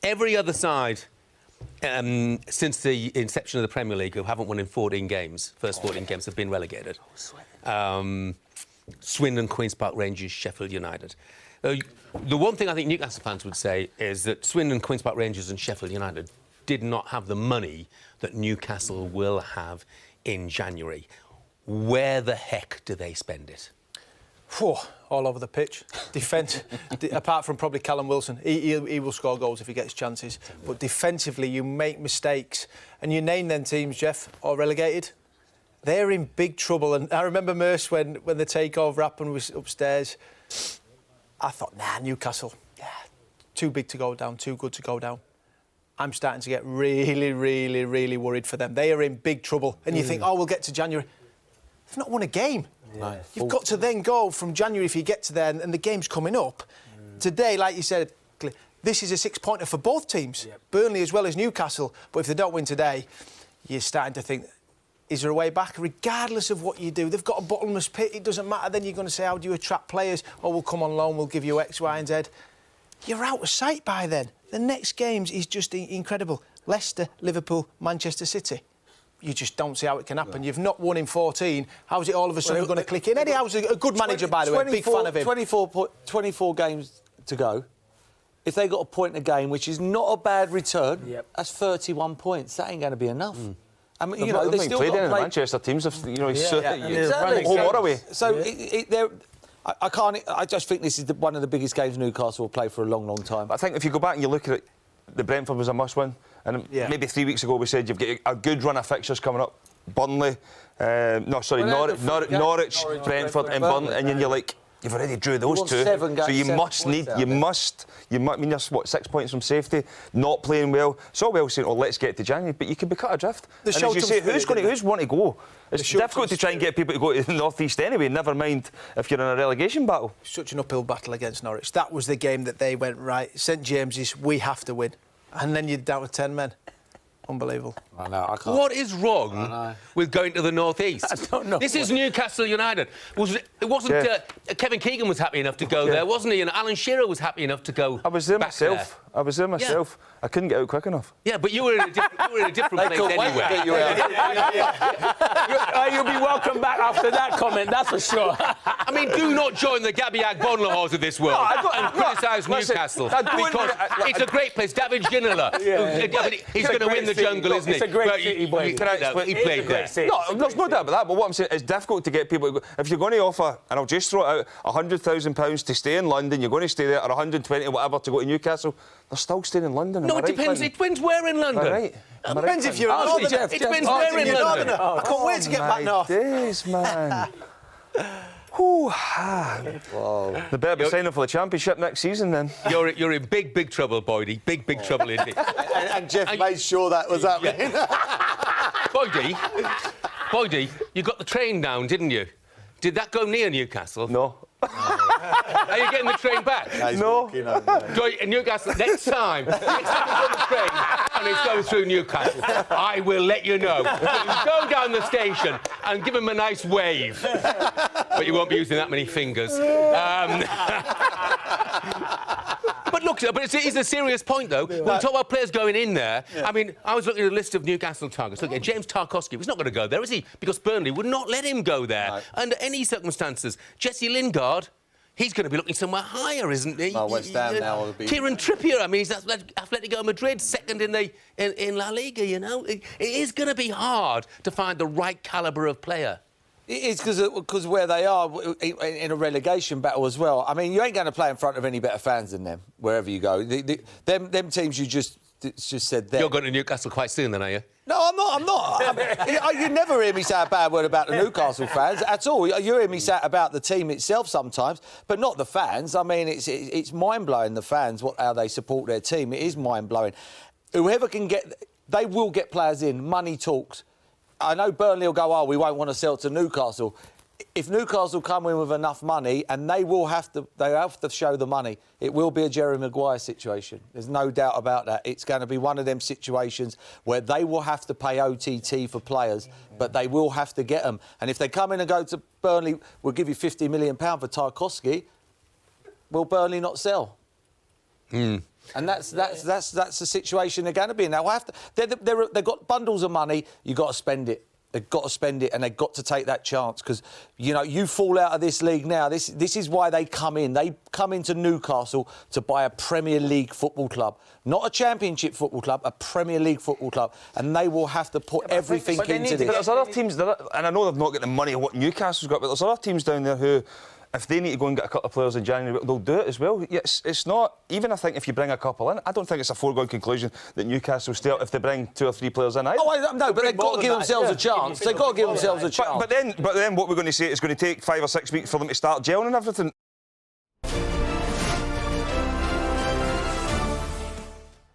every other side since the inception of the Premier League who haven't won in 14 games, first 14 games have been relegated. Swindon, Queen's Park Rangers, Sheffield United. The one thing I think Newcastle fans would say is that Swindon, Queen's Park Rangers and Sheffield United did not have the money that Newcastle will have in January. Where the heck do they spend it? All over the pitch. Defence, apart from probably Callum Wilson. He will score goals if he gets chances. But defensively, you make mistakes. And you name them teams, Jeff, or relegated. They're in big trouble. And I remember Merce when the takeover happened was upstairs. I thought, Newcastle, too big to go down, too good to go down. I'm starting to get really, really, really worried for them. They are in big trouble. And you think, we'll get to January. They've not won a game. Yeah. You've got to then go from January if you get to there and the game's coming up. Today, like you said, this is a 6-pointer for both teams. Yep. Burnley as well as Newcastle. But if they don't win today, you're starting to think, is there a way back? Regardless of what you do, they've got a bottomless pit. It doesn't matter. Then you're going to say, how do you attract players? Oh, we'll come on loan, we'll give you X, Y and Z. You're out of sight by then. The next games is just incredible. Leicester, Liverpool, Manchester City. You just don't see how it can happen. You've not won in 14. How's it all of a sudden going to click in? Eddie Howe's a good manager, by the way. Big fan of him. 24 games to go. If they got a point a game, which is not a bad return, that's 31 points. That ain't going to be enough. I mean, you know, they still played got in play. Manchester teams. Exactly. Home or away. So I can't. I just think this is one of the biggest games Newcastle will play for a long, long time. I think if you go back and you look at it, the Brentford was a must-win, and maybe 3 weeks ago we said you've got a good run of fixtures coming up. Burnley, Norwich, Brentford, and Burnley, and then you're like, you've already drew those two, so you must. I mean, you're what, 6 points from safety, not playing well. It's all well saying, "Oh, let's get to January," but you could be cut adrift. And as you say, who's want to go? It's difficult to try and get people to go to the North East anyway. Never mind if you're in a relegation battle. Such an uphill battle against Norwich. That was the game that they went right. St James's, we have to win, and then you're down to 10 men. Unbelievable. I know, I can't. What is wrong with going to the North East? I don't know. This is Newcastle United. It wasn't Kevin Keegan was happy enough to go there, wasn't he? And Alan Shearer was happy enough to go. I was there myself. I couldn't get out quick enough. Yeah, but you were in a different place anyway. You'll be welcome back after that comment, that's for sure. I mean, do not join the Gabiak Bonlahors of this world and criticise Newcastle because it's a great place. David Ginola, he's going to win the jungle, isn't he? It's a great city, boy. He played there. No, there's no doubt about that, but what I'm saying, it's difficult to get people to go. If you're going to offer, and I'll just throw it out, £100,000 to stay in London, you're going to stay there, or 120 or whatever to go to Newcastle, they're still staying in London. No, it depends. It depends where in London. Right. It depends if you're a northerner. It depends where in London. I can't wait to get back north. Days, man. Wow. They better be signing for the Championship next season then. You're in big trouble, Boydie. Big trouble indeed. and Jeff made sure that was happening. Boydie, you got the train down, didn't you? Did that go near Newcastle? No. Are you getting the train back? No. In Newcastle, next time it's on the train and it's going through Newcastle, I will let you know. You go down the station and give him a nice wave. But you won't be using that many fingers. But look, it's a serious point, though. When we talk about players going in there, I mean, I was looking at a list of Newcastle targets. Look, James Tarkowski was not going to go there, is he? Because Burnley would not let him go there under any circumstances. Jesse Lingard, he's going to be looking somewhere higher, isn't he? West Ham now will be... Kieran Trippier, I mean, he's Atletico Madrid, second in La Liga, you know. It is going to be hard to find the right calibre of player. It is because where they are in a relegation battle as well. I mean, you ain't going to play in front of any better fans than them, wherever you go. Them teams you just said there. You're going to Newcastle quite soon then, are you? No, I'm not. You never hear me say a bad word about the Newcastle fans at all. You hear me say about the team itself sometimes, but not the fans. I mean, it's mind-blowing, the fans, how they support their team. It is mind-blowing. Whoever can get... They will get players in. Money talks. I know Burnley will go, we won't want to sell to Newcastle. If Newcastle come in with enough money, and they have to show the money, it will be a Jerry Maguire situation. There's no doubt about that. It's going to be one of them situations where they will have to pay OTT for players, but they will have to get them. And if they come in and go to Burnley, we'll give you £50 million for Tarkowski, will Burnley not sell? And that's the situation they're going to be in. Now, they've got bundles of money. You've got to spend it. They've got to spend it, and they've got to take that chance because, you know, you fall out of this league now. This is why they come in. They come into Newcastle to buy a Premier League football club, not a Championship football club, a Premier League football club, and they will have to put everything into this. But there's other teams, and I know they've not got the money of what Newcastle's got, but there's other teams down there who, if they need to go and get a couple of players in January, they'll do it as well. It's not... Even I think if you bring a couple in, I don't think it's a foregone conclusion that Newcastle stay up if they bring 2 or 3 players in either. Oh, no, but they've got to give themselves a chance. They've got to give themselves a chance. But then what we're going to say is going to take 5 or 6 weeks for them to start gelling and everything.